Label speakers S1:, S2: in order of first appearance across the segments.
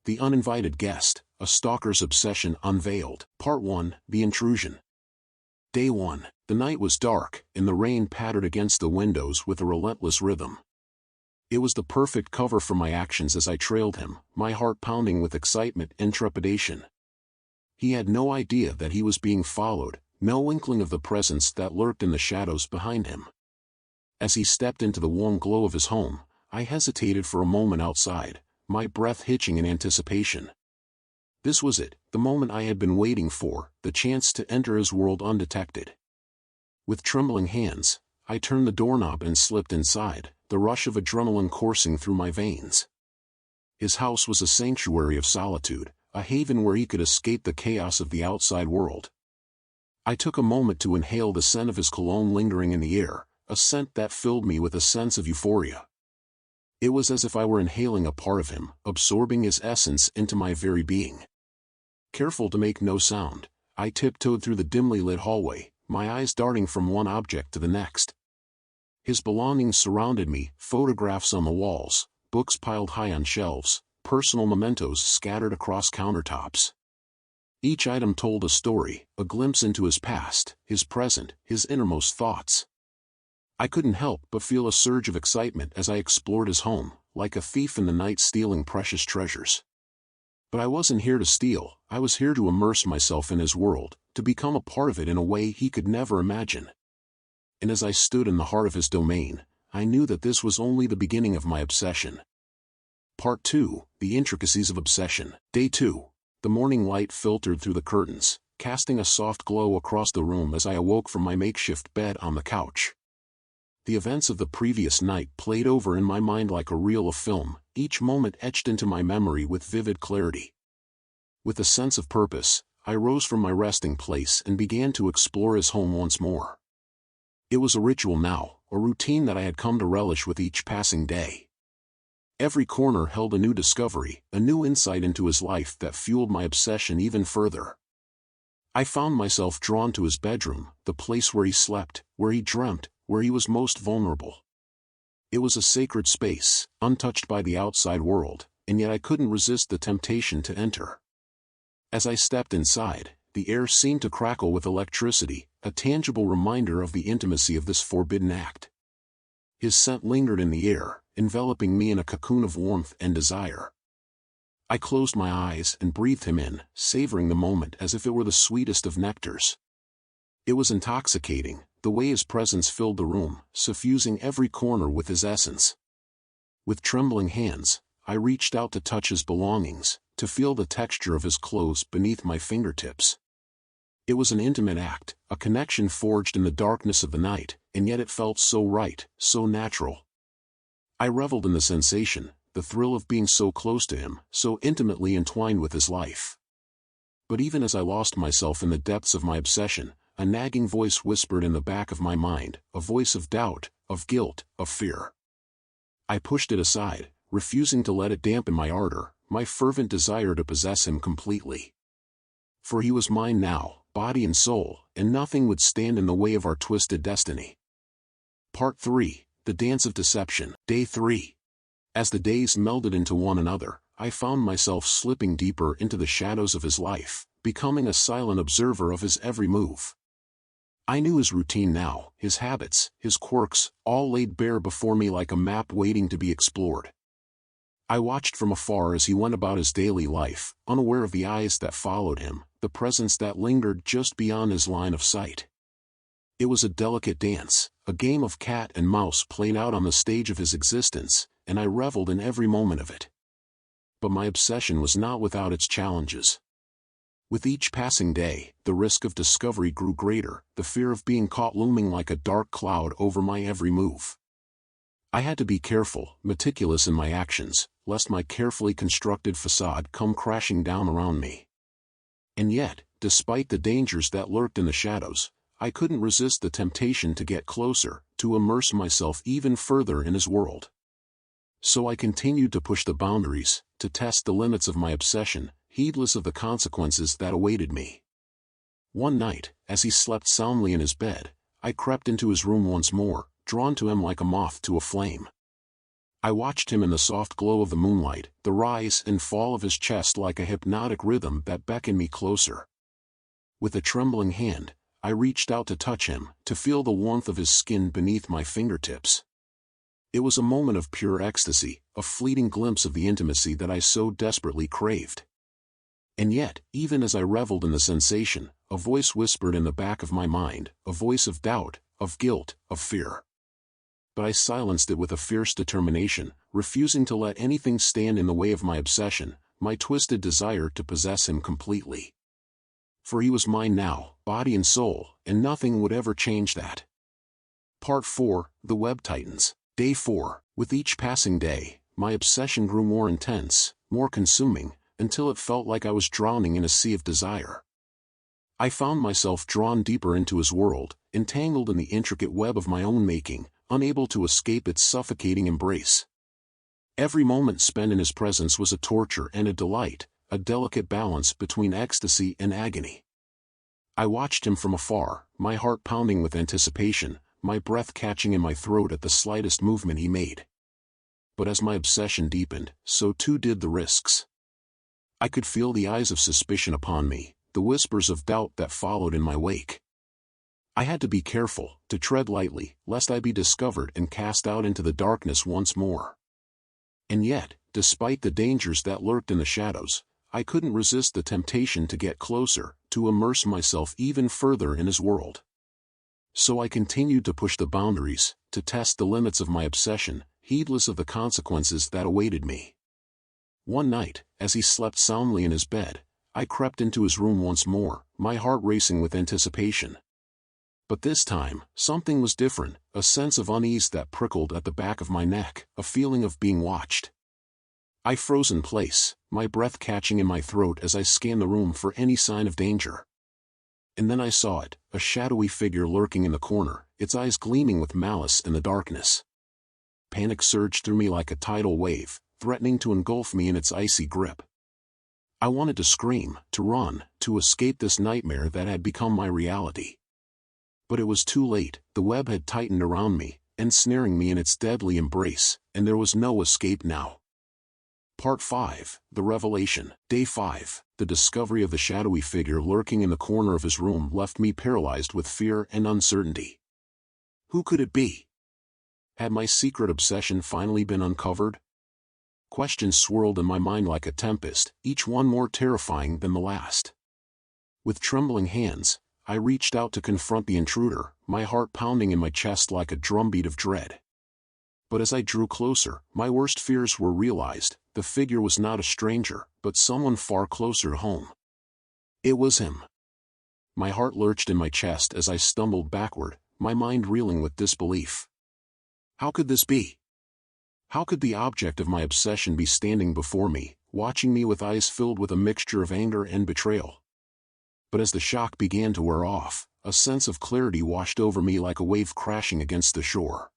S1: The Uninvited Guest, A Stalker's Obsession Unveiled. Part 1, The Intrusion. Day 1. The night was dark, and the rain pattered against the windows with a relentless rhythm. It was the perfect cover for my actions as I trailed him, my heart pounding with excitement and trepidation. He had no idea that he was being followed, no inkling of the presence that lurked in the shadows behind him. As he stepped into the warm glow of his home, I hesitated for a moment outside, my breath hitching in anticipation. This was it, the moment I had been waiting for, the chance to enter his world undetected. With trembling hands, I turned the doorknob and slipped inside, the rush of adrenaline coursing through my veins. His house was a sanctuary of solitude, a haven where he could escape the chaos of the outside world. I took a moment to inhale the scent of his cologne lingering in the air, a scent that filled me with a sense of euphoria. It was as if I were inhaling a part of him, absorbing his essence into my very being. Careful to make no sound, I tiptoed through the dimly lit hallway, my eyes darting from one object to the next. His belongings surrounded me, photographs on the walls, books piled high on shelves, personal mementos scattered across countertops. Each item told a story, a glimpse into his past, his present, his innermost thoughts. I couldn't help but feel a surge of excitement as I explored his home, like a thief in the night stealing precious treasures. But I wasn't here to steal, I was here to immerse myself in his world, to become a part of it in a way he could never imagine. And as I stood in the heart of his domain, I knew that this was only the beginning of my obsession. Part 2, The Intricacies of Obsession. Day 2. The morning light filtered through the curtains, casting a soft glow across the room as I awoke from my makeshift bed on the couch. The events of the previous night played over in my mind like a reel of film, each moment etched into my memory with vivid clarity. With a sense of purpose, I rose from my resting place and began to explore his home once more. It was a ritual now, a routine that I had come to relish with each passing day. Every corner held a new discovery, a new insight into his life that fueled my obsession even further. I found myself drawn to his bedroom, the place where he slept, where he dreamt, where he was most vulnerable. It was a sacred space, untouched by the outside world, and yet I couldn't resist the temptation to enter. As I stepped inside, the air seemed to crackle with electricity, a tangible reminder of the intimacy of this forbidden act. His scent lingered in the air, enveloping me in a cocoon of warmth and desire. I closed my eyes and breathed him in, savoring the moment as if it were the sweetest of nectars. It was intoxicating, the way his presence filled the room, suffusing every corner with his essence. With trembling hands, I reached out to touch his belongings, to feel the texture of his clothes beneath my fingertips. It was an intimate act, a connection forged in the darkness of the night, and yet it felt so right, so natural. I reveled in the sensation, the thrill of being so close to him, so intimately entwined with his life. But even as I lost myself in the depths of my obsession, a nagging voice whispered in the back of my mind, a voice of doubt, of guilt, of fear. I pushed it aside, refusing to let it dampen my ardor, my fervent desire to possess him completely. For he was mine now, body and soul, and nothing would stand in the way of our twisted destiny. Part 3, The Dance of Deception. Day 3. As the days melded into one another, I found myself slipping deeper into the shadows of his life, becoming a silent observer of his every move. I knew his routine now, his habits, his quirks, all laid bare before me like a map waiting to be explored. I watched from afar as he went about his daily life, unaware of the eyes that followed him, the presence that lingered just beyond his line of sight. It was a delicate dance, a game of cat and mouse played out on the stage of his existence, and I reveled in every moment of it. But my obsession was not without its challenges. With each passing day, the risk of discovery grew greater, the fear of being caught looming like a dark cloud over my every move. I had to be careful, meticulous in my actions, lest my carefully constructed facade come crashing down around me. And yet, despite the dangers that lurked in the shadows, I couldn't resist the temptation to get closer, to immerse myself even further in his world. So I continued to push the boundaries, to test the limits of my obsession, heedless of the consequences that awaited me. One night, as he slept soundly in his bed, I crept into his room once more, drawn to him like a moth to a flame. I watched him in the soft glow of the moonlight, the rise and fall of his chest like a hypnotic rhythm that beckoned me closer. With a trembling hand, I reached out to touch him, to feel the warmth of his skin beneath my fingertips. It was a moment of pure ecstasy, a fleeting glimpse of the intimacy that I so desperately craved. And yet, even as I reveled in the sensation, a voice whispered in the back of my mind, a voice of doubt, of guilt, of fear. But I silenced it with a fierce determination, refusing to let anything stand in the way of my obsession, my twisted desire to possess him completely. For he was mine now, body and soul, and nothing would ever change that. Part 4, The Web Tightens. Day 4. With each passing day, my obsession grew more intense, more consuming, until it felt like I was drowning in a sea of desire. I found myself drawn deeper into his world, entangled in the intricate web of my own making, unable to escape its suffocating embrace. Every moment spent in his presence was a torture and a delight, a delicate balance between ecstasy and agony. I watched him from afar, my heart pounding with anticipation, my breath catching in my throat at the slightest movement he made. But as my obsession deepened, so too did the risks. I could feel the eyes of suspicion upon me, the whispers of doubt that followed in my wake. I had to be careful, to tread lightly, lest I be discovered and cast out into the darkness once more. And yet, despite the dangers that lurked in the shadows, I couldn't resist the temptation to get closer, to immerse myself even further in his world. So I continued to push the boundaries, to test the limits of my obsession, heedless of the consequences that awaited me. One night, as he slept soundly in his bed, I crept into his room once more, my heart racing with anticipation. But this time, something was different, a sense of unease that prickled at the back of my neck, a feeling of being watched. I froze in place, my breath catching in my throat as I scanned the room for any sign of danger. And then I saw it, a shadowy figure lurking in the corner, its eyes gleaming with malice in the darkness. Panic surged through me like a tidal wave, threatening to engulf me in its icy grip. I wanted to scream, to run, to escape this nightmare that had become my reality. But it was too late, the web had tightened around me, ensnaring me in its deadly embrace, and there was no escape now. Part 5, The Revelation. Day 5, the discovery of the shadowy figure lurking in the corner of his room left me paralyzed with fear and uncertainty. Who could it be? Had my secret obsession finally been uncovered? Questions swirled in my mind like a tempest, each one more terrifying than the last. With trembling hands, I reached out to confront the intruder, my heart pounding in my chest like a drumbeat of dread. But as I drew closer, my worst fears were realized. The figure was not a stranger, but someone far closer to home. It was him. My heart lurched in my chest as I stumbled backward, my mind reeling with disbelief. How could this be? How could the object of my obsession be standing before me, watching me with eyes filled with a mixture of anger and betrayal? But as the shock began to wear off, a sense of clarity washed over me like a wave crashing against the shore.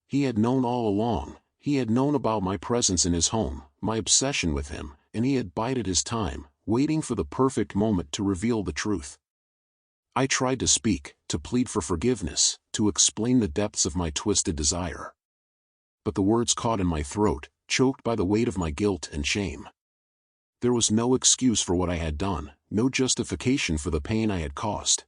S1: He had known all along. He had known about my presence in his home, my obsession with him, and he had bided his time, waiting for the perfect moment to reveal the truth. I tried to speak, to plead for forgiveness, to explain the depths of my twisted desire. But the words caught in my throat, choked by the weight of my guilt and shame. There was no excuse for what I had done, no justification for the pain I had caused.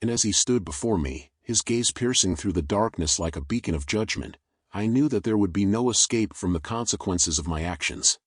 S1: And as he stood before me, his gaze piercing through the darkness like a beacon of judgment, I knew that there would be no escape from the consequences of my actions.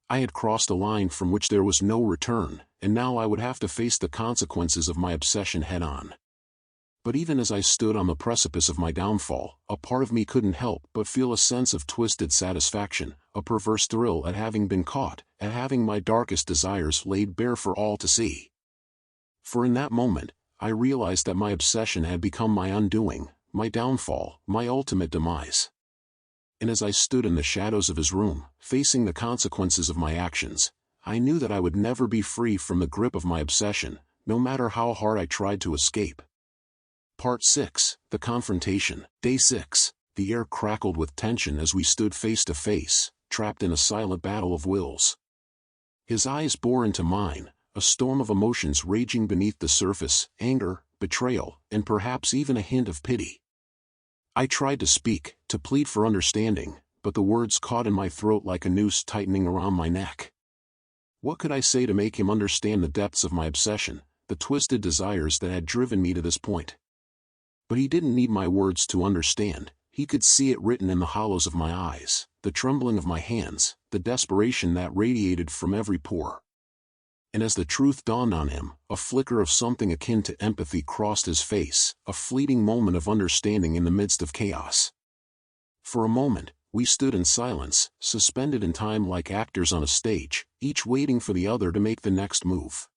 S1: I had crossed a line from which there was no return, and now I would have to face the consequences of my obsession head-on. But even as I stood on the precipice of my downfall, a part of me couldn't help but feel a sense of twisted satisfaction, a perverse thrill at having been caught, at having my darkest desires laid bare for all to see. For in that moment, I realized that my obsession had become my undoing, my downfall, my ultimate demise. And as I stood in the shadows of his room, facing the consequences of my actions, I knew that I would never be free from the grip of my obsession, no matter how hard I tried to escape. Part 6, The Confrontation. Day 6, the air crackled with tension as we stood face to face, trapped in a silent battle of wills. His eyes bore into mine, a storm of emotions raging beneath the surface, anger, betrayal, and perhaps even a hint of pity. I tried to speak, to plead for understanding, but the words caught in my throat like a noose tightening around my neck. What could I say to make him understand the depths of my obsession, the twisted desires that had driven me to this point? But he didn't need my words to understand. He could see it written in the hollows of my eyes, the trembling of my hands, the desperation that radiated from every pore. And as the truth dawned on him, a flicker of something akin to empathy crossed his face, a fleeting moment of understanding in the midst of chaos. For a moment, we stood in silence, suspended in time like actors on a stage, each waiting for the other to make the next move.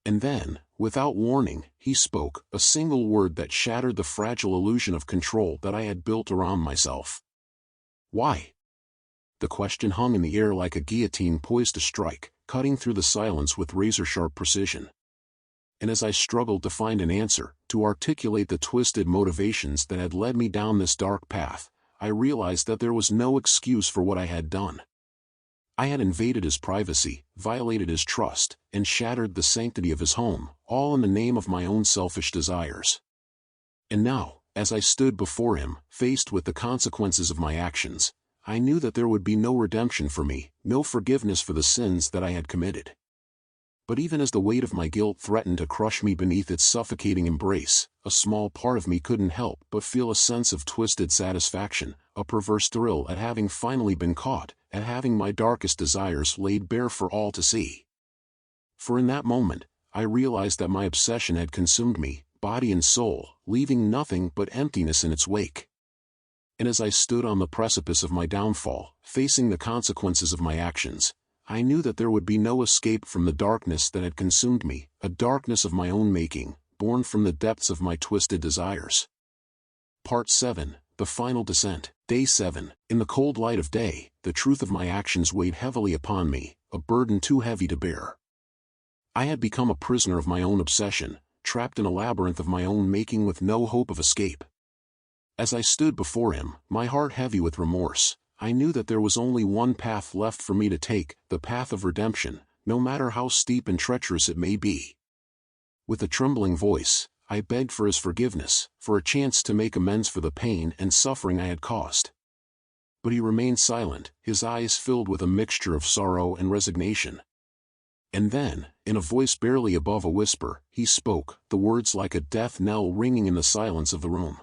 S1: And then, without warning, he spoke, a single word that shattered the fragile illusion of control that I had built around myself. Why? The question hung in the air like a guillotine poised to strike, cutting through the silence with razor-sharp precision. And as I struggled to find an answer, to articulate the twisted motivations that had led me down this dark path, I realized that there was no excuse for what I had done. I had invaded his privacy, violated his trust, and shattered the sanctity of his home, all in the name of my own selfish desires. And now, as I stood before him, faced with the consequences of my actions, I knew that there would be no redemption for me, no forgiveness for the sins that I had committed. But even as the weight of my guilt threatened to crush me beneath its suffocating embrace, a small part of me couldn't help but feel a sense of twisted satisfaction, a perverse thrill at having finally been caught, at having my darkest desires laid bare for all to see. For in that moment, I realized that my obsession had consumed me, body and soul, leaving nothing but emptiness in its wake. And as I stood on the precipice of my downfall, facing the consequences of my actions, I knew that there would be no escape from the darkness that had consumed me, a darkness of my own making, born from the depths of my twisted desires. Part 7, The Final Descent. Day 7. In the cold light of day, the truth of my actions weighed heavily upon me, a burden too heavy to bear. I had become a prisoner of my own obsession, trapped in a labyrinth of my own making with no hope of escape. As I stood before him, my heart heavy with remorse, I knew that there was only one path left for me to take, the path of redemption, no matter how steep and treacherous it may be. With a trembling voice, I begged for his forgiveness, for a chance to make amends for the pain and suffering I had caused. But he remained silent, his eyes filled with a mixture of sorrow and resignation. And then, in a voice barely above a whisper, he spoke, the words like a death knell ringing in the silence of the room.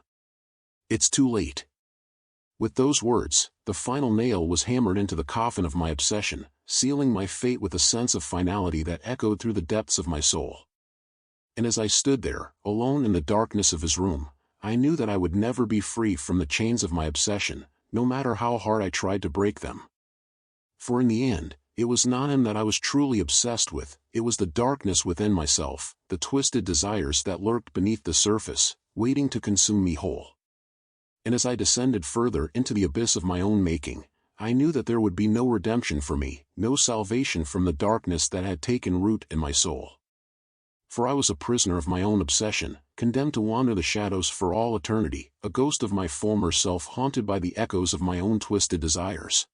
S1: "It's too late." With those words, the final nail was hammered into the coffin of my obsession, sealing my fate with a sense of finality that echoed through the depths of my soul. And as I stood there, alone in the darkness of his room, I knew that I would never be free from the chains of my obsession, no matter how hard I tried to break them. For in the end, it was not him that I was truly obsessed with, it was the darkness within myself, the twisted desires that lurked beneath the surface, waiting to consume me whole. And as I descended further into the abyss of my own making, I knew that there would be no redemption for me, no salvation from the darkness that had taken root in my soul. For I was a prisoner of my own obsession, condemned to wander the shadows for all eternity, a ghost of my former self haunted by the echoes of my own twisted desires.